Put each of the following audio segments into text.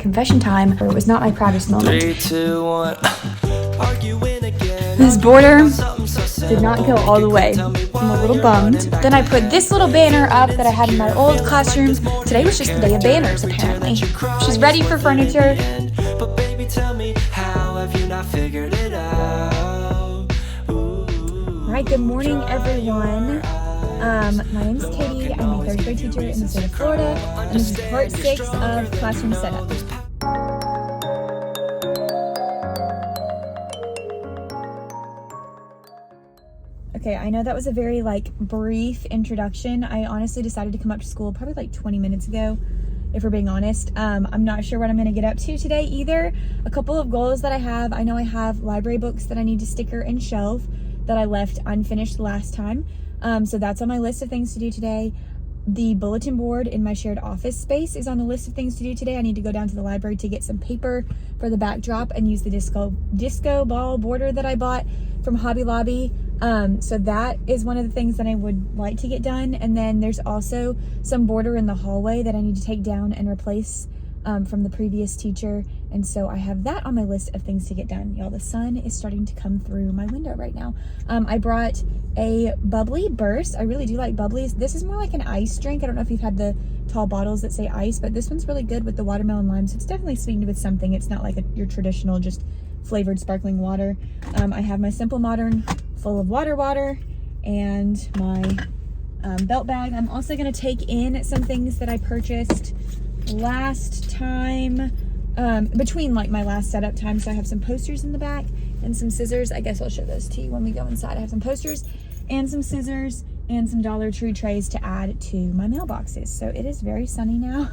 Confession time, or it was not my proudest moment. 3, 2, 1. This border did not go all the way. I'm a little bummed. Then I put this little banner up that I had in my old classroom. Today was just the day of banners, apparently. She's ready for furniture. But baby, tell me, how have you not figured it out? All right, good morning, everyone. My name's Katie. I'm a third grade teacher in the state of Florida, and this is part 6 of classroom setup. Okay, I know that was a very brief introduction. I honestly decided to come up to school probably 20 minutes ago, if we're being honest. I'm not sure what I'm gonna get up to today either. A couple of goals that I have. I know I have library books that I need to sticker and shelve that I left unfinished last time. So that's on my list of things to do today. The bulletin board in my shared office space is on the list of things to do today. I need to go down to the library to get some paper for the backdrop and use the disco ball border that I bought from Hobby Lobby. So that is one of the things that I would like to get done. And then there's also some border in the hallway that I need to take down and replace from the previous teacher. And so I have that on my list of things to get done. Y'all, the sun is starting to come through my window right now. I brought a bubbly burst. I really do like bubblies. This is more like an ice drink. I don't know if you've had the tall bottles that say ice, but this one's really good with the watermelon lime. So it's definitely sweetened with something. It's not like your traditional just flavored sparkling water. I have my Simple Modern full of water and my belt bag. I'm also going to take in some things that I purchased last time, between my last setup time. So I have some posters in the back and some scissors. I guess I'll show those to you when we go inside. I have some posters and some scissors and some Dollar Tree trays to add to my mailboxes. So it is very sunny now,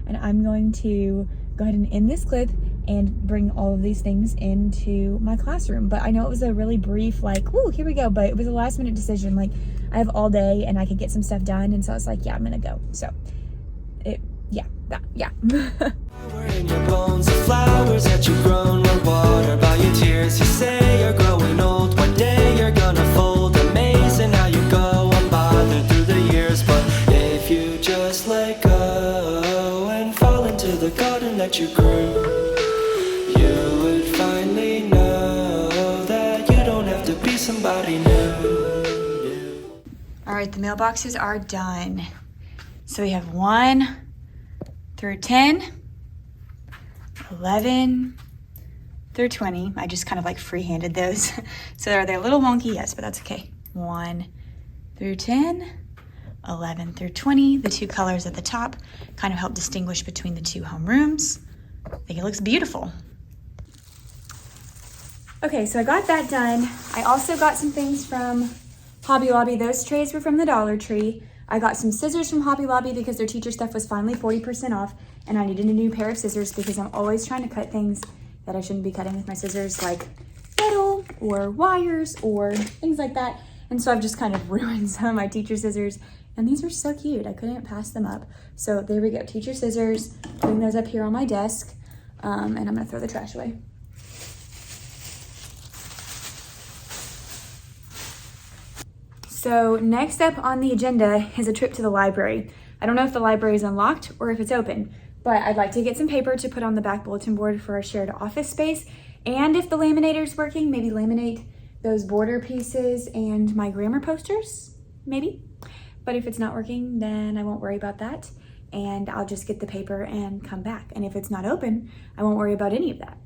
and I'm going to go ahead and end this clip and bring all of these things into my classroom. But I know it was a really brief, woo, here we go. But it was a last minute decision. I have all day and I could get some stuff done. And so I was like, yeah, I'm gonna go. So yeah. In your bones, the flowers that you've grown were watered by your tears. You say you're growing old, one day you're gonna fold. Amazing how you go unbothered through the years. But if you just let go and fall into the garden that you grew, you would finally know that you don't have to be somebody new. All right, the mailboxes are done. So we have 1 through 10, 11 through 20. I just kind of free-handed those. So are they a little wonky? Yes, but that's okay. 1 through 10, 11 through 20. The two colors at the top kind of help distinguish between the two homerooms. I think it looks beautiful. Okay, so I got that done. I also got some things from Hobby Lobby. Those trays were from the Dollar Tree. I got some scissors from Hobby Lobby because their teacher stuff was finally 40% off, and I needed a new pair of scissors because I'm always trying to cut things that I shouldn't be cutting with my scissors, like metal or wires or things like that. And so I've just kind of ruined some of my teacher scissors, and these are so cute. I couldn't pass them up. So there we go, teacher scissors. Putting those up here on my desk, and I'm gonna throw the trash away. So next up on the agenda is a trip to the library. I don't know if the library is unlocked or if it's open, but I'd like to get some paper to put on the back bulletin board for our shared office space. And if the laminator's working, maybe laminate those border pieces and my grammar posters, maybe. But if it's not working, then I won't worry about that. And I'll just get the paper and come back. And if it's not open, I won't worry about any of that.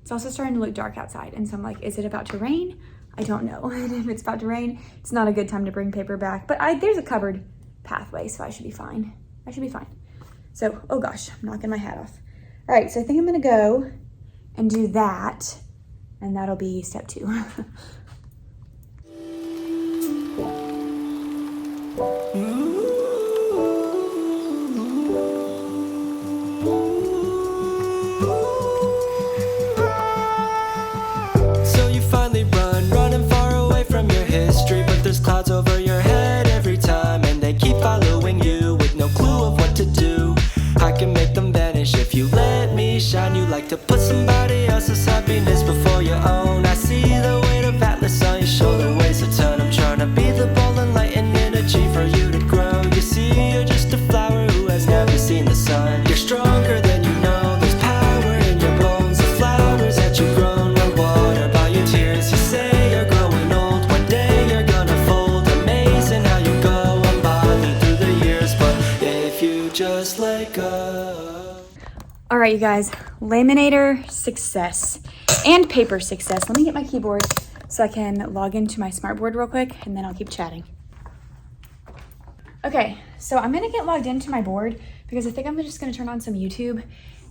It's also starting to look dark outside. And so I'm like, is it about to rain? I don't know. And if it's about to rain, it's not a good time to bring paper back. But there's a covered pathway, so I should be fine. So, oh gosh, I'm knocking my hat off. All right, so I think I'm gonna go and do that, and that'll be step 2. Clouds over your head every time, and they keep following you with no clue of what to do. I can make them vanish if you let me shine. You like to put somebody else's happiness before your own. I see the weight of Atlas on your shoulder, weighs a ton. I'm trying to be the ball and light and energy for you to grow. You see, you're just a flower who has never seen the sun. You're stronger than you know. All right, you guys, Laminator success and paper success. Let me get my keyboard so I can log into my smartboard real quick, and then I'll keep chatting. Okay, so I'm gonna get logged into my board because I think I'm just gonna turn on some YouTube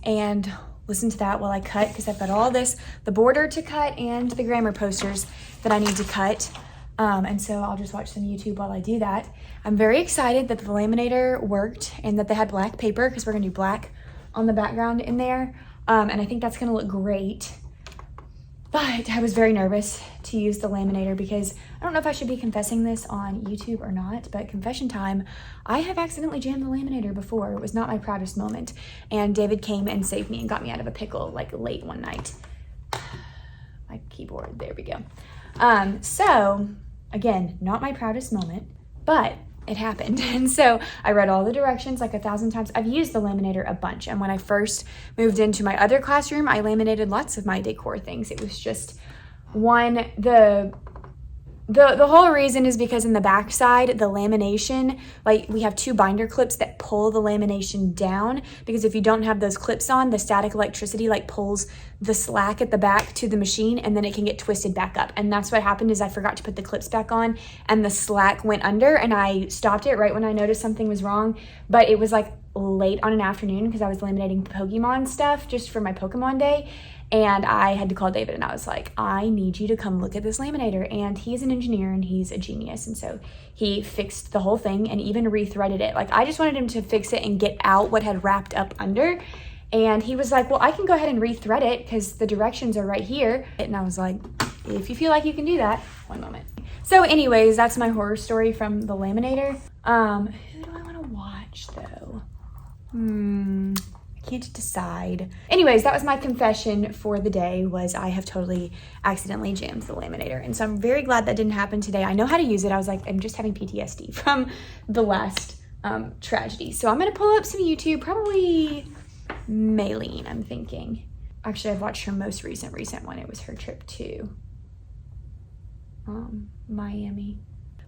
and listen to that while I cut, because I've got all this, the border to cut and the grammar posters that I need to cut. And so I'll just watch some YouTube while I do that. I'm very excited that the Laminator worked and that they had black paper, because we're gonna do black on the background in there. And I think that's gonna look great. But I was very nervous to use the Laminator because I don't know if I should be confessing this on YouTube or not, but confession time, I have accidentally jammed the Laminator before. It was not my proudest moment. And David came and saved me and got me out of a pickle like late one night. My keyboard, there we go. So again, not my proudest moment, but it happened. And so I read all the directions like 1,000 times. I've used the Laminator a bunch. And when I first moved into my other classroom, I laminated lots of my decor things. It was just one, the whole reason is because in the back side, the lamination, like we have 2 binder clips that pull the lamination down, because if you don't have those clips on, the static electricity like pulls the slack at the back to the machine, and then it can get twisted back up. And that's what happened, is I forgot to put the clips back on and the slack went under, and I stopped it right when I noticed something was wrong. But it was like late on an afternoon because I was laminating Pokemon stuff just for my Pokemon day. And I had to call David, and I was like, I need you to come look at this Laminator. And he's an engineer and he's a genius. And so he fixed the whole thing and even rethreaded it. Like, I just wanted him to fix it and get out what had wrapped up under. And he was like, well, I can go ahead and rethread it because the directions are right here. And I was like, if you feel like you can do that, one moment. So anyways, that's my horror story from the Laminator. Who do I want to watch though? Can't decide. Anyways, that was my confession for the day, was I have totally accidentally jammed the Laminator. And so I'm very glad that didn't happen today. I know how to use it. I was like, I'm just having PTSD from the last tragedy. So I'm gonna pull up some YouTube, probably Maylene, I'm thinking. Actually, I've watched her most recent one. It was her trip to Miami.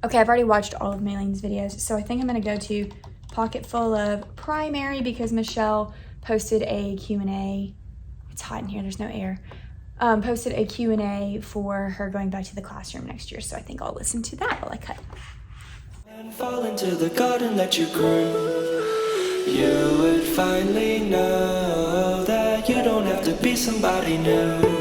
Okay, I've already watched all of Maylene's videos. So I think I'm gonna go to Pocket Full of Primary because Michelle posted a Q&A. It's hot in here, there's no air. Posted a Q&A for her going back to the classroom next year. So I think I'll listen to that while I cut. And fall into the garden that you grew. You would finally know that you don't have to be somebody new.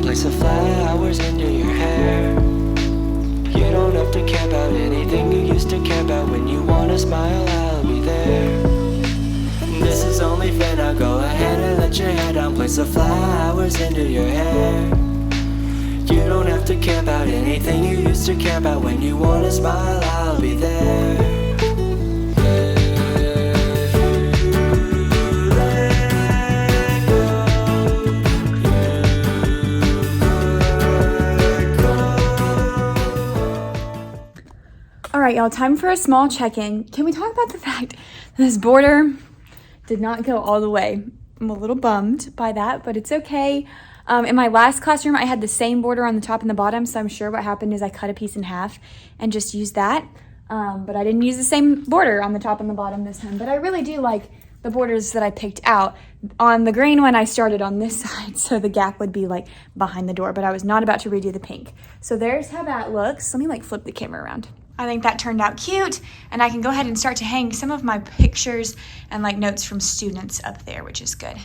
Place the flowers into your hair. You don't have to care about anything you used to care about. When you wanna smile, I'll be there. And this is only fair, now go ahead and let your hair down. Place the flowers into your hair. You don't have to care about anything you used to care about. When you wanna smile, I'll be there. All right, y'all, time for a small check-in. Can we talk about the fact that this border did not go all the way? I'm a little bummed by that, but it's okay. In my last classroom, I had the same border on the top and the bottom, so I'm sure what happened is I cut a piece in half and just used that. But I didn't use the same border on the top and the bottom this time. But I really do like the borders that I picked out. On the green one, I started on this side, so the gap would be like behind the door, but I was not about to redo the pink. So there's how that looks. Let me like flip the camera around. I think that turned out cute, and I can go ahead and start to hang some of my pictures and like notes from students up there, which is good.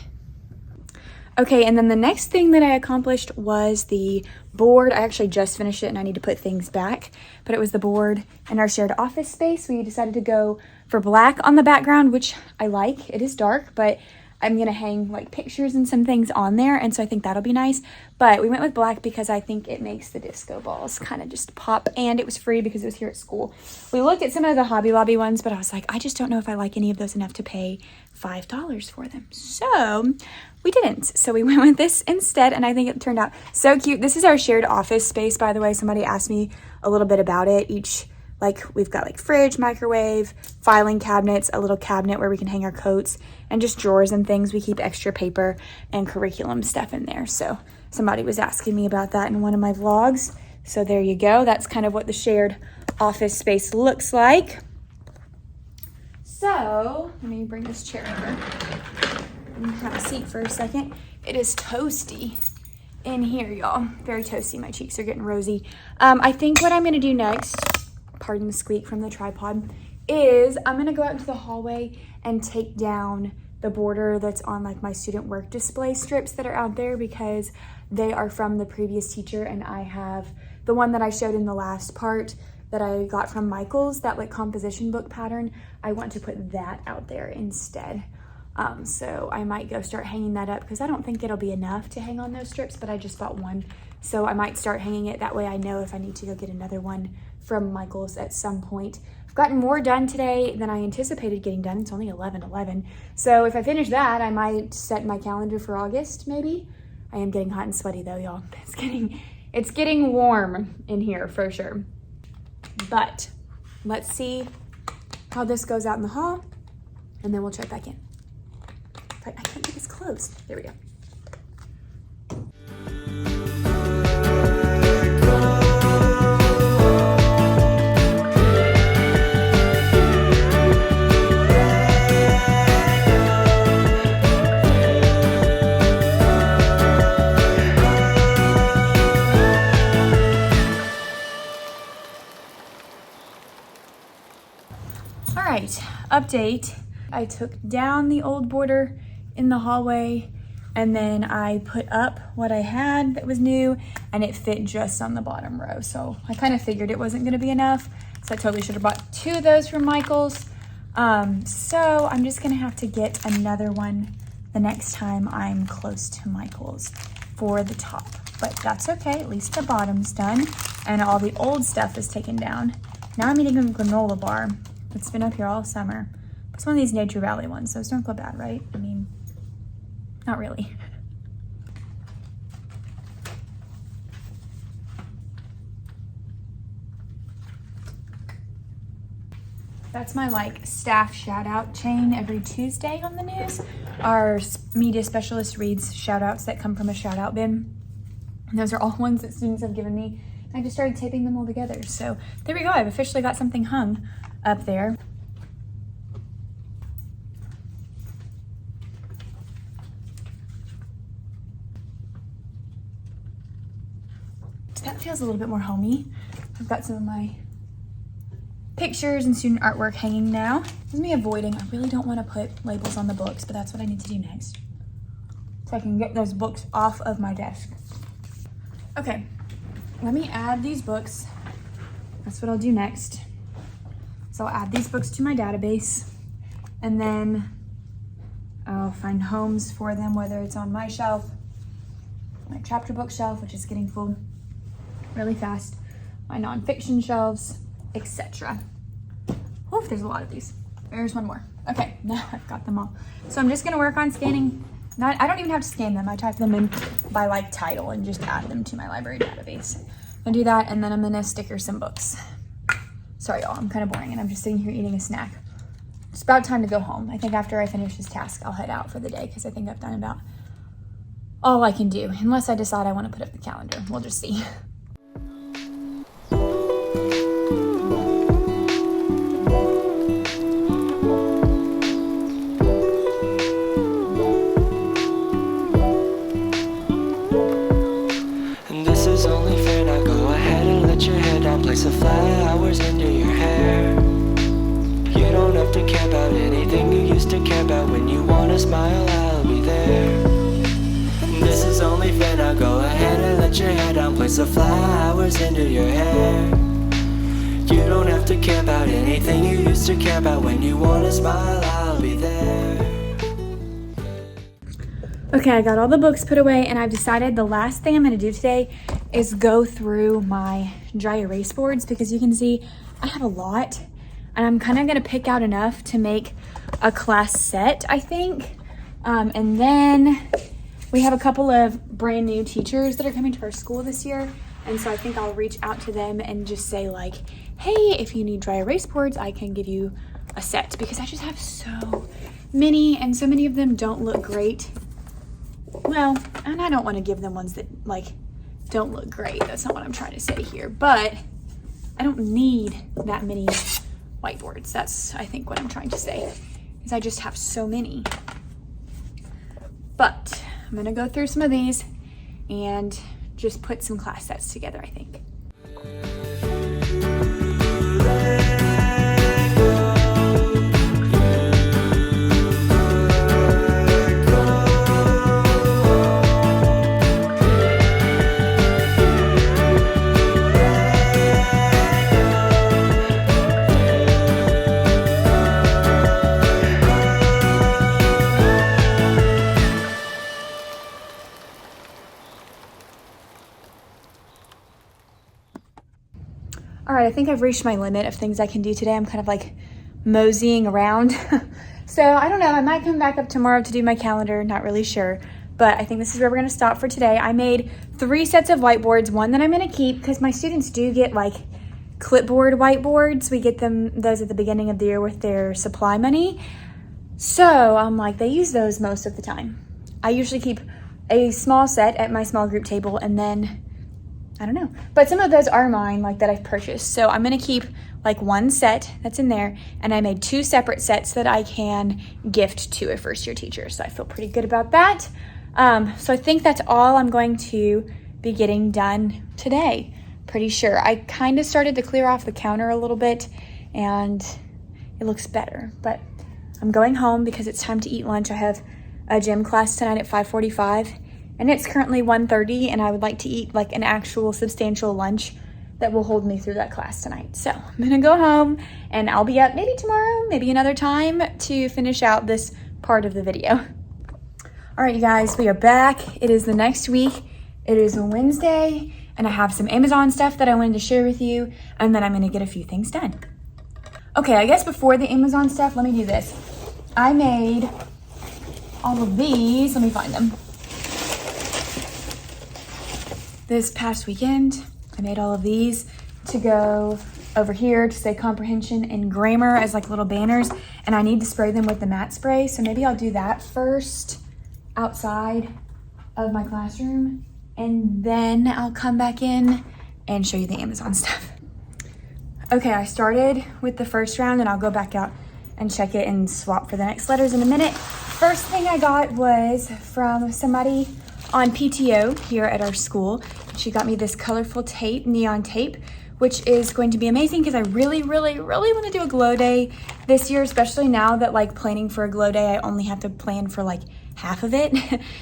Okay, and then the next thing that I accomplished was the board. I actually just finished it and I need to put things back, but it was the board in our shared office space. We decided to go for black on the background, which I like. It is dark, but I'm gonna hang like pictures and some things on there, and so I think that'll be nice. But we went with black because I think it makes the disco balls kind of just pop, and it was free because it was here at school. We looked at some of the Hobby Lobby ones, but I was like, I just don't know if I like any of those enough to pay $5 for them. So we didn't. So we went with this instead, and I think it turned out so cute. This is our shared office space, by the way. Somebody asked me a little bit about it. We've got like fridge, microwave, filing cabinets, a little cabinet where we can hang our coats, and just drawers and things. We keep extra paper and curriculum stuff in there. So somebody was asking me about that in one of my vlogs. So there you go. That's kind of what the shared office space looks like. So let me bring this chair over and have a seat for a second. It is toasty in here, y'all. Very toasty. My cheeks are getting rosy. I think what I'm going to do next, pardon the squeak from the tripod, is I'm going to go out into the hallway and take down the border that's on like my student work display strips that are out there, because they are from the previous teacher, and I have the one that I showed in the last part that I got from Michael's, that like composition book pattern. I want to put that out there instead. So I might go start hanging that up, because I don't think it'll be enough to hang on those strips, but I just bought one. So I might start hanging it. That way I know if I need to go get another one from Michael's at some point. I've gotten more done today than I anticipated getting done. It's only 11:11. So if I finish that, I might set my calendar for August, maybe. I am getting hot and sweaty though, y'all. It's getting warm in here for sure. But let's see how this goes out in the hall, and then we'll check back in. I can't get this closed. There we go. All right, update. I took down the old border in the hallway, and then I put up what I had that was new, and it fit just on the bottom row. So I kind of figured it wasn't gonna be enough. So I totally should have bought 2 of those from Michael's. So I'm just gonna have to get another one the next time I'm close to Michael's for the top. But that's okay, at least the bottom's done, and all the old stuff is taken down. Now I'm eating a granola bar. It's been up here all summer. It's one of these Nature Valley ones. Those don't go bad, right? I mean, not really. That's my like staff shout out chain every Tuesday on the news. Our media specialist reads shout outs that come from a shout out bin. And those are all ones that students have given me. I just started taping them all together. So there we go. I've officially got something hung up there. That feels a little bit more homey. I've got some of my pictures and student artwork hanging now. This is me avoiding, I really don't want to put labels on the books, but that's what I need to do next, so I can get those books off of my desk. Okay, let me add these books. That's what I'll do next. So I'll add these books to my database, and then I'll find homes for them, whether it's on my shelf, my chapter book shelf, which is getting full really fast, my nonfiction shelves, etc. Oh, there's a lot of these. There's one more. Okay, now I've got them all. So I'm just gonna work on scanning. I don't even have to scan them. I type them in by like title and just add them to my library database. I'm gonna do that, and then I'm gonna sticker some books. Sorry y'all, I'm kind of boring and I'm just sitting here eating a snack. It's about time to go home. I think after I finish this task, I'll head out for the day, because I think I've done about all I can do, unless I decide I want to put up the calendar. We'll just see. Place the flowers into your hair. You don't have to care about anything you used to care about. When you wanna smile, I'll be there. This is only fair, now go ahead and let your hair down. Place the flowers into your hair. You don't have to care about anything you used to care about. When you wanna smile, I'll be there. Okay, I got all the books put away and I've decided the last thing I'm gonna do today is go through my dry erase boards because you can see I have a lot and I'm kind of gonna pick out enough to make a class set, I think. And then we have a couple of brand new teachers that are coming to our school this year. And so I think I'll reach out to them and just say like, hey, if you need dry erase boards, I can give you a set because I just have so many and so many of them don't look great. Well, and I don't want to give them ones that like don't look great. That's not what I'm trying to say here, but I don't need that many whiteboards. That's, I think, what I'm trying to say is I just have so many. But I'm gonna go through some of these and just put some class sets together, I think. All right, I think I've reached my limit of things I can do today. I'm kind of like moseying around. So I don't know, I might come back up tomorrow to do my calendar, not really sure. But I think this is where we're gonna stop for today. I made 3 sets of whiteboards, one that I'm gonna keep because my students do get like clipboard whiteboards. We get them those at the beginning of the year with their supply money. So I'm like, they use those most of the time. I usually keep a small set at my small group table and then I don't know, but some of those are mine, like that I've purchased. So I'm gonna keep like 1 set that's in there, and I made 2 separate sets that I can gift to a first year teacher. So I feel pretty good about that. So I think that's all I'm going to be getting done today. Pretty sure. I kind of started to clear off the counter a little bit and it looks better, but I'm going home because it's time to eat lunch. I have a gym class tonight at 5:45. And it's currently 1:30 and I would like to eat like an actual substantial lunch that will hold me through that class tonight. So I'm gonna go home and I'll be up maybe tomorrow, maybe another time to finish out this part of the video. All right, you guys, we are back. It is the next week. It is a Wednesday and I have some Amazon stuff that I wanted to share with you and then I'm gonna get a few things done. Okay, I guess before the Amazon stuff, let me do this. I made all of these, let me find them. This past weekend, I made all of these to go over here to say comprehension and grammar as like little banners, and I need to spray them with the matte spray. So maybe I'll do that first outside of my classroom, and then I'll come back in and show you the Amazon stuff. Okay, I started with the first round and I'll go back out and check it and swap for the next letters in a minute. First thing I got was from somebody on PTO here at our school. She got me this colorful tape, neon tape, which is going to be amazing because I really want to do a glow day this year, especially now that like planning for a glow day, I only have to plan for like half of it.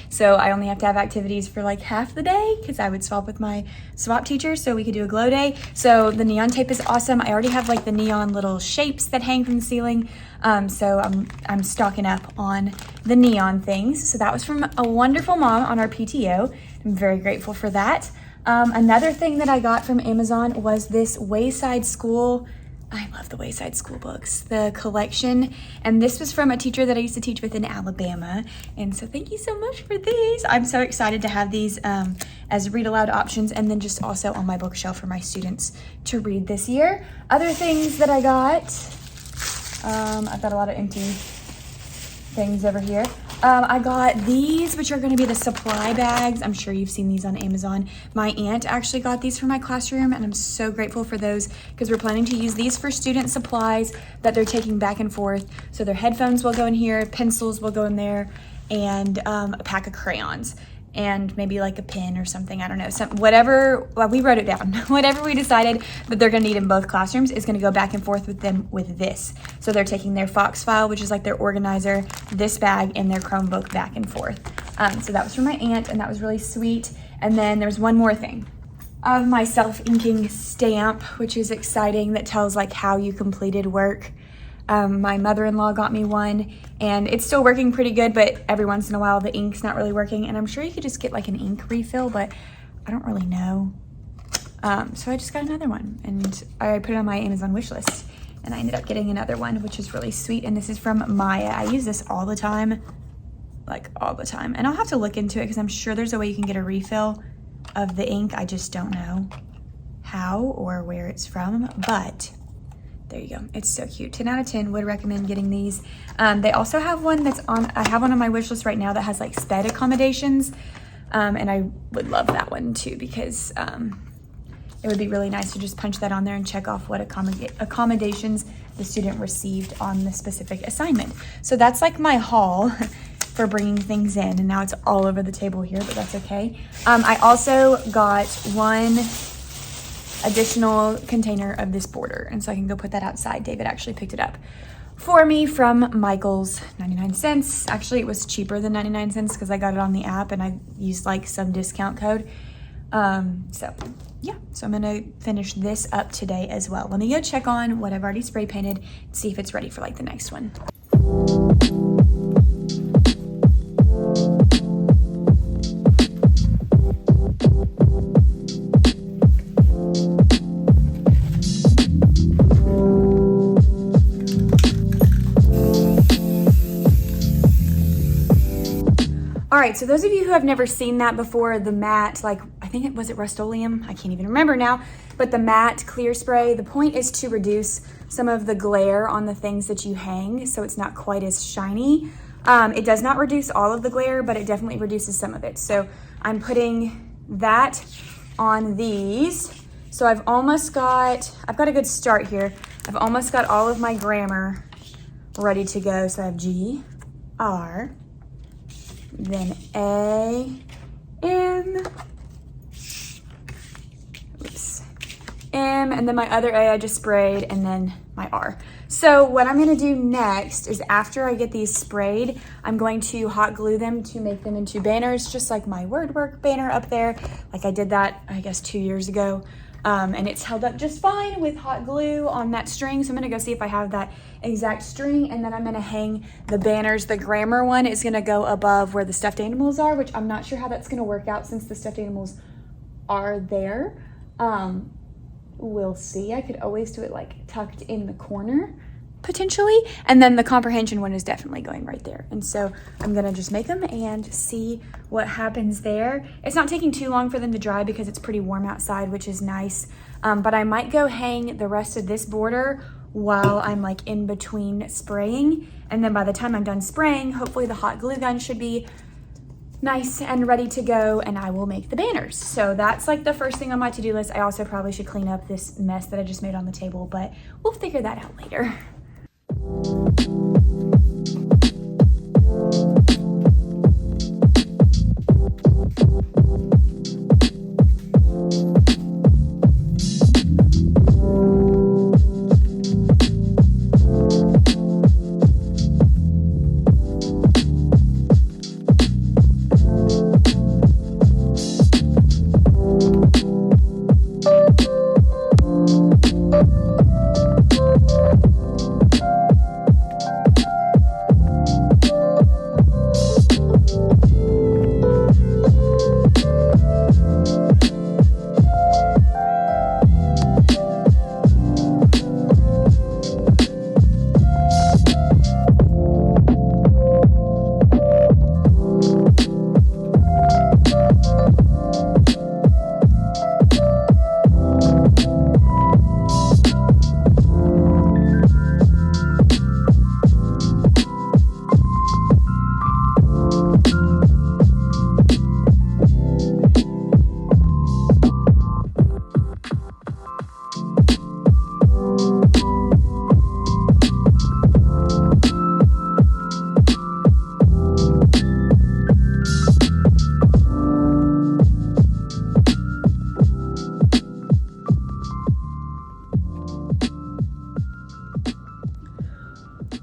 So I only have to have activities for like half the day because I would swap with my swap teacher so we could do a glow day. So the neon tape is awesome. I already have like the neon little shapes that hang from the ceiling. So I'm stocking up on the neon things. So that was from a wonderful mom on our PTO. I'm very grateful for that. Another thing that I got from Amazon was this Wayside School. I love the Wayside School books, the collection. And this was from a teacher that I used to teach with in Alabama. And so thank you so much for these. I'm so excited to have these as read aloud options and then just also on my bookshelf for my students to read this year. Other things that I got, I've got a lot of empty things over here. I got these, which are going to be the supply bags. I'm sure you've seen these on Amazon. My aunt actually got these for my classroom, and I'm so grateful for those because we're planning to use these for student supplies that they're taking back and forth. So their headphones will go in here, pencils will go in there, and a pack of crayons. And maybe like a pen or something, I don't know, whatever, well, we wrote it down. Whatever we decided that they're gonna need in both classrooms is gonna go back and forth with them with this. So they're taking their Fox file, which is like their organizer, this bag, and their Chromebook back and forth. So that was from my aunt, and that was really sweet. And then there's one more thing. Of my self-inking stamp, which is exciting, that tells like how you completed work. My mother-in-law got me one, and it's still working pretty good, but every once in a while the ink's not really working, and I'm sure you could just get like an ink refill, but I don't really know. So I just got another one, and I put it on my Amazon wish list, and I ended up getting another one, which is really sweet, and this is from Maya. I use this all the time, like all the time, and I'll have to look into it because I'm sure there's a way you can get a refill of the ink. I just don't know how or where it's from, but there you go. It's so cute. 10 out of 10, would recommend getting these. They also have one that's on, I have one on my wish list right now that has like sped accommodations, and I would love that one too, because it would be really nice to just punch that on there and check off what accommodations the student received on the specific assignment. So that's like my haul for bringing things in, and now it's all over the table here, but that's okay. I also got one additional container of this border, and so I can go put that outside. David actually picked it up for me from Michael's, 99 cents. Actually, it was cheaper than 99 cents because I got it on the app and I used like some discount code. So yeah, so I'm gonna finish this up today as well. Let me go check on what I've already spray painted and see if it's ready for like the next one. All right, so those of you who have never seen that before, the matte, like, I think it was Rust-Oleum, I can't even remember now, but the matte clear spray, the point is to reduce some of the glare on the things that you hang so it's not quite as shiny. It does not reduce all of the glare, but it definitely reduces some of it. So I'm putting that on these. So I've got a good start here. I've almost got all of my grammar ready to go. So I have G, R, then A, M, M, and then my other A I just sprayed, and then my R. So what I'm gonna do next is after I get these sprayed, I'm going to hot glue them to make them into banners, just like my WordWork banner up there. Like I did that, I guess, 2 years ago. And it's held up just fine with hot glue on that string. So I'm gonna go see if I have that exact string, and then I'm gonna hang the banners. The grammar one is gonna go above where the stuffed animals are, which I'm not sure how that's gonna work out since the stuffed animals are there. We'll see. I could always do it like tucked in the corner potentially, and then the comprehension one is definitely going right there. And so I'm gonna just make them and see what happens there. It's not taking too long for them to dry because it's pretty warm outside, which is nice. But I might go hang the rest of this border while I'm like in between spraying, and then by the time I'm done spraying, hopefully the hot glue gun should be nice and ready to go, and I will make the banners. So that's like the first thing on my to-do list. I also probably should clean up this mess that I just made on the table, but we'll figure that out later.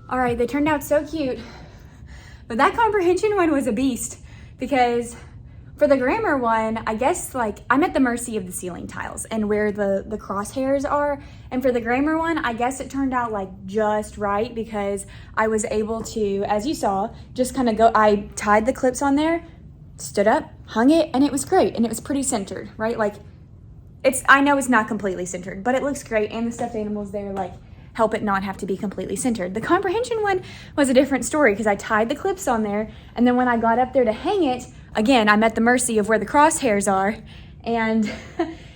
All right, they turned out so cute, but that comprehension one was a beast because For the grammar one, I guess like I'm at the mercy of the ceiling tiles and where the crosshairs are. And for the grammar one, I guess it turned out like just right because I was able to, as you saw, just kind of go, I tied the clips on there, stood up, hung it, and it was great. And it was pretty centered, right? Like I know it's not completely centered, but it looks great. And the stuffed animals there like help it not have to be completely centered. The comprehension one was a different story because I tied the clips on there. And then when I got up there to hang it, again, I'm at the mercy of where the crosshairs are, and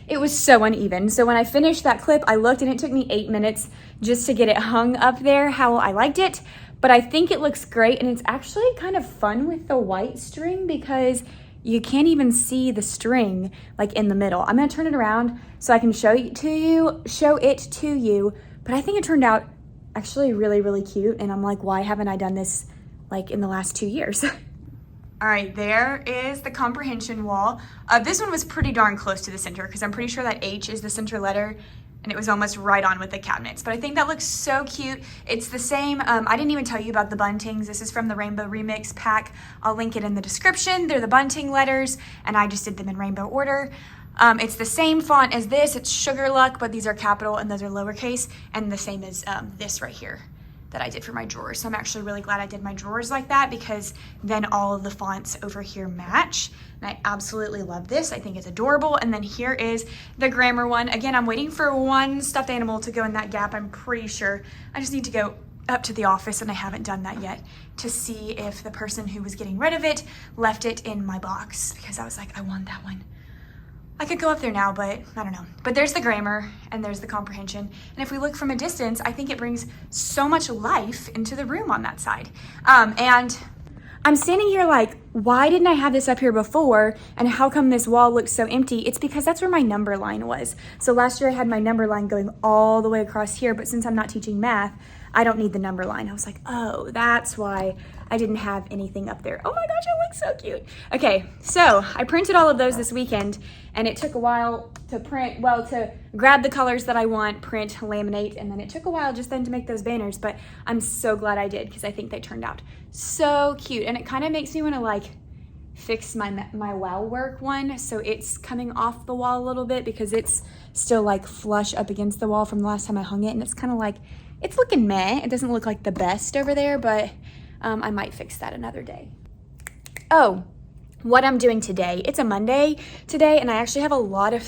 it was so uneven. So when I finished that clip, I looked and it took me 8 minutes just to get it hung up there how I liked it. But I think it looks great, and it's actually kind of fun with the white string because you can't even see the string like in the middle. I'm gonna turn it around so I can show it to you, but I think it turned out actually really, really cute. And I'm like, why haven't I done this like in the last 2 years? All right, there is the comprehension wall. This one was pretty darn close to the center because I'm pretty sure that H is the center letter, and it was almost right on with the cabinets. But I think that looks so cute. It's the same, I didn't even tell you about the buntings. This is from the Rainbow Remix pack. I'll link it in the description. They're the bunting letters, and I just did them in rainbow order. It's the same font as this. It's Sugar Luck, but these are capital and those are lowercase, and the same as this right here that I did for my drawers. So I'm actually really glad I did my drawers like that because then all of the fonts over here match. And I absolutely love this. I think it's adorable. And then here is the grammar one. Again, I'm waiting for one stuffed animal to go in that gap, I'm pretty sure. I just need to go up to the office, and I haven't done that yet, to see if the person who was getting rid of it left it in my box because I was like, I want that one. I could go up there now, but I don't know. But there's the grammar and there's the comprehension. And if we look from a distance, I think it brings so much life into the room on that side. And I'm standing here like, why didn't I have this up here before? And how come this wall looks so empty? It's because that's where my number line was. So last year I had my number line going all the way across here, but since I'm not teaching math, I don't need the number line. I was like, oh, that's why I didn't have anything up there. Oh my gosh, it looks so cute. Okay, so I printed all of those this weekend, and it took a while to print, well, to grab the colors that I want, print, laminate, and then it took a while just then to make those banners, but I'm so glad I did because I think they turned out so cute. And it kind of makes me want to like fix my wow work one so it's coming off the wall a little bit because it's still like flush up against the wall from the last time I hung it, and it's kind of like, it's looking meh. It doesn't look like the best over there, but I might fix that another day. Oh, what I'm doing today. It's a Monday today, and I actually have a lot of,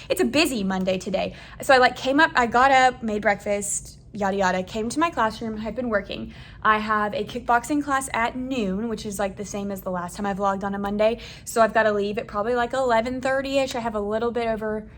it's a busy Monday today. So I got up, made breakfast, yada yada, came to my classroom, I've been working. I have a kickboxing class at noon, which is like the same as the last time I vlogged on a Monday. So I've got to leave at probably like 11:30ish. I have a little bit over,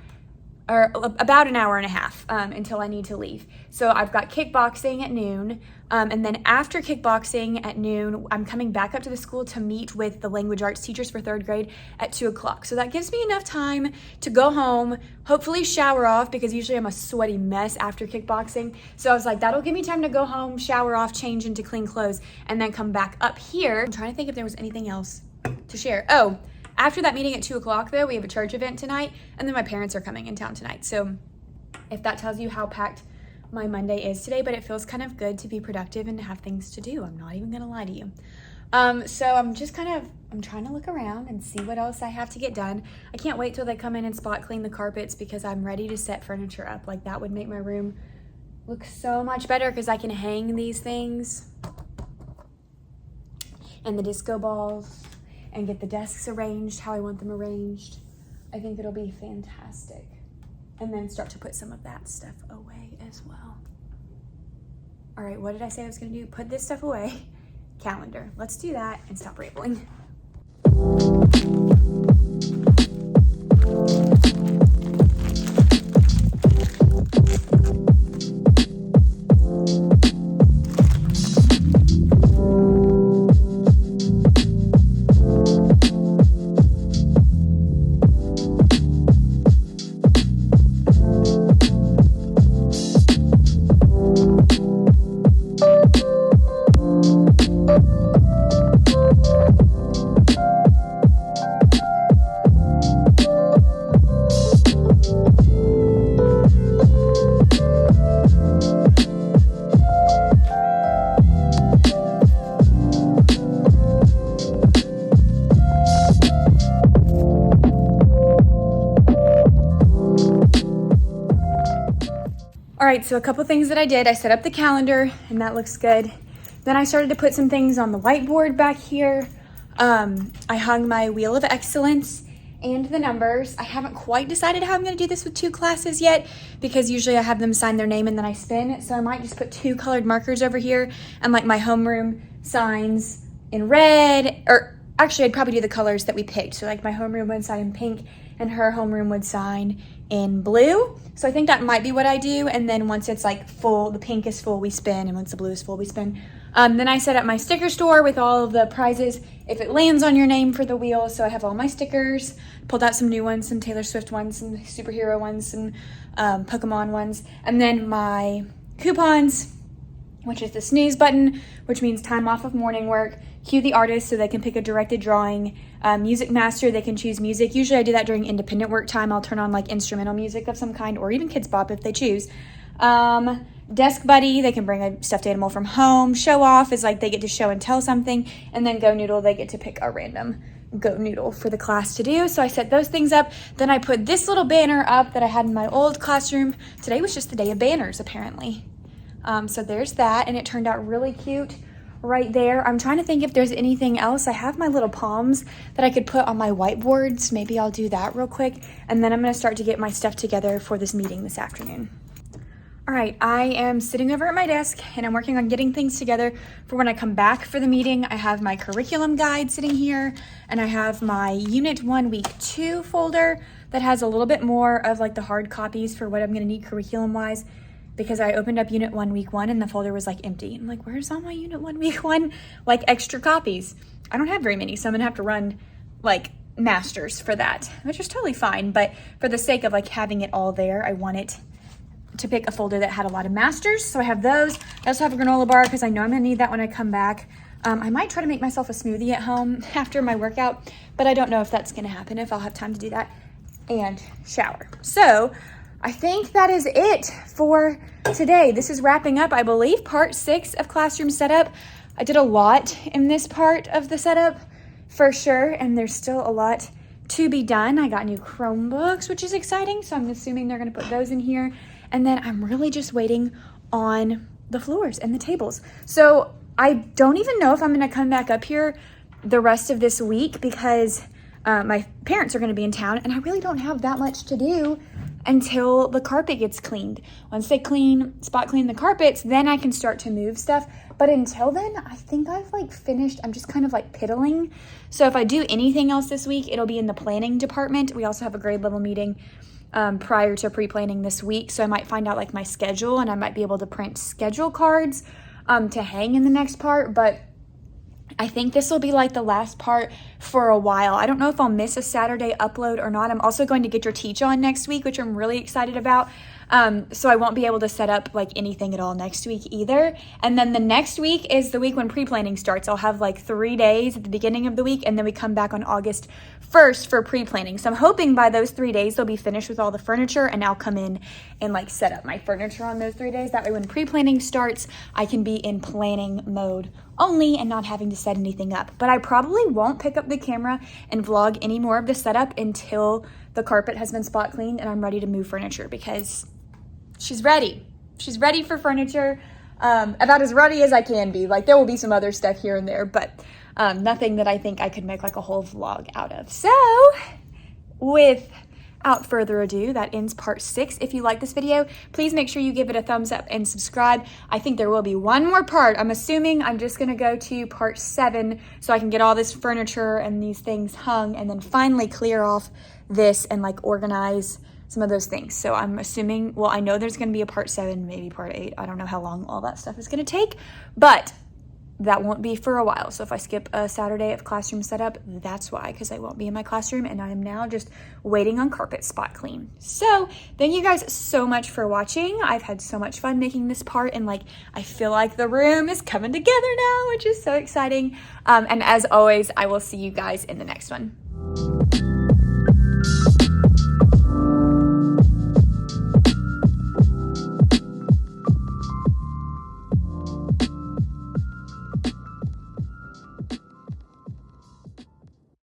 or about an hour and a half until I need to leave. So I've got kickboxing at noon. And then after kickboxing at noon, I'm coming back up to the school to meet with the language arts teachers for 3rd grade at 2 o'clock. So that gives me enough time to go home, hopefully shower off because usually I'm a sweaty mess after kickboxing. So I was like, that'll give me time to go home, shower off, change into clean clothes, and then come back up here. I'm trying to think if there was anything else to share. Oh, after that meeting at 2 o'clock though, we have a church event tonight, and then my parents are coming in town tonight. So if that tells you how packed my Monday is today, but it feels kind of good to be productive and to have things to do. I'm not even gonna lie to you. So I'm trying to look around and see what else I have to get done. I can't wait till they come in and spot clean the carpets because I'm ready to set furniture up. Like that would make my room look so much better because I can hang these things and the disco balls and get the desks arranged how I want them arranged. I think it'll be fantastic. And then start to put some of that stuff away as well. All right, what did I say I was gonna do? Put this stuff away. Calendar. Let's do that and stop rambling. right, so a couple things that I did. I set up the calendar and that looks good. Then I started to put some things on the whiteboard back here. I hung my Wheel of Excellence and the numbers. I haven't quite decided how I'm going to do this with 2 classes yet because usually I have them sign their name and then I spin. So I might just put 2 colored markers over here and like my homeroom signs in red, or actually I'd probably do the colors that we picked. So like my homeroom would sign in pink and her homeroom would sign in blue. So I think that might be what I do. And then once it's like full, the pink is full, we spin, and once the blue is full, we spin. Then I set up my sticker store with all of the prizes if it lands on your name for the wheel. So I have all my stickers, pulled out some new ones, some Taylor Swift ones, some superhero ones, some Pokemon ones. And then my coupons, which is the snooze button, which means time off of morning work. Cue the artist so they can pick a directed drawing. Music master, they can choose music. Usually I do that during independent work time. I'll turn on like instrumental music of some kind, or even Kids Bop if they choose. Desk buddy, they can bring a stuffed animal from home. Show off is like they get to show and tell something. And then go noodle, they get to pick a random go noodle for the class to do. So I set those things up. Then I put this little banner up that I had in my old classroom. Today was just the day of banners apparently. So there's that, and it turned out really cute right there. I'm trying to think if there's anything else. I have my little palms that I could put on my whiteboards. Maybe I'll do that real quick. And then I'm going to start to get my stuff together for this meeting this afternoon. All right, I am sitting over at my desk and I'm working on getting things together for when I come back for the meeting. I have my curriculum guide sitting here, and I have my Unit 1 Week 2 folder that has a little bit more of like the hard copies for what I'm going to need curriculum-wise, because I opened up Unit 1 Week 1 and the folder was like empty. I'm like, where's all my Unit 1 Week 1 like extra copies? I don't have very many, so I'm gonna have to run like masters for that, which is totally fine. But for the sake of like having it all there, I wanted to pick a folder that had a lot of masters. So I have those. I also have a granola bar because I know I'm gonna need that when I come back. I might try to make myself a smoothie at home after my workout, but I don't know if that's gonna happen, if I'll have time to do that, and shower. So I think that is it for today. This is wrapping up, I believe, part 6 of classroom setup. I did a lot in this part of the setup for sure, and there's still a lot to be done. I got new Chromebooks, which is exciting, so I'm assuming they're gonna put those in here. And then I'm really just waiting on the floors and the tables. So I don't even know if I'm gonna come back up here the rest of this week because my parents are gonna be in town, and I really don't have that much to do until the carpet gets cleaned. Once they spot clean the carpets, then I can start to move stuff. But until then, I think I've like finished. I'm just kind of like piddling. So if I do anything else this week, it'll be in the planning department. We also have a grade level meeting prior to pre-planning this week. So I might find out like my schedule, and I might be able to print schedule cards to hang in the next part. But I think this will be like the last part for a while. I don't know if I'll miss a Saturday upload or not. I'm also going to Get Your Teach On next week, which I'm really excited about. So I won't be able to set up like anything at all next week either. And then the next week is the week when pre-planning starts. I'll have like 3 days at the beginning of the week, and then we come back on August 1st for pre-planning. So I'm hoping by those 3 days they'll be finished with all the furniture, and I'll come in and like set up my furniture on those 3 days. That way when pre-planning starts, I can be in planning mode only and not having to set anything up. But I probably won't pick up the camera and vlog any more of the setup until the carpet has been spot cleaned and I'm ready to move furniture, because she's ready. She's ready for furniture, about as ready as I can be. Like there will be some other stuff here and there, but nothing that I think I could make like a whole vlog out of. So without further ado, that ends part 6. If you like this video, please make sure you give it a thumbs up and subscribe. I think there will be one more part. I'm assuming I'm just gonna go to part 7 so I can get all this furniture and these things hung, and then finally clear off this and like organize some of those things. So I'm assuming, well, I know there's going to be a part 7, maybe part 8. I don't know how long all that stuff is going to take, but that won't be for a while. So if I skip a Saturday of classroom setup, that's why, because I won't be in my classroom, and I am now just waiting on carpet spot clean. So thank you guys so much for watching. I've had so much fun making this part, and like I feel like the room is coming together now, which is so exciting. And as always, I will see you guys in the next one.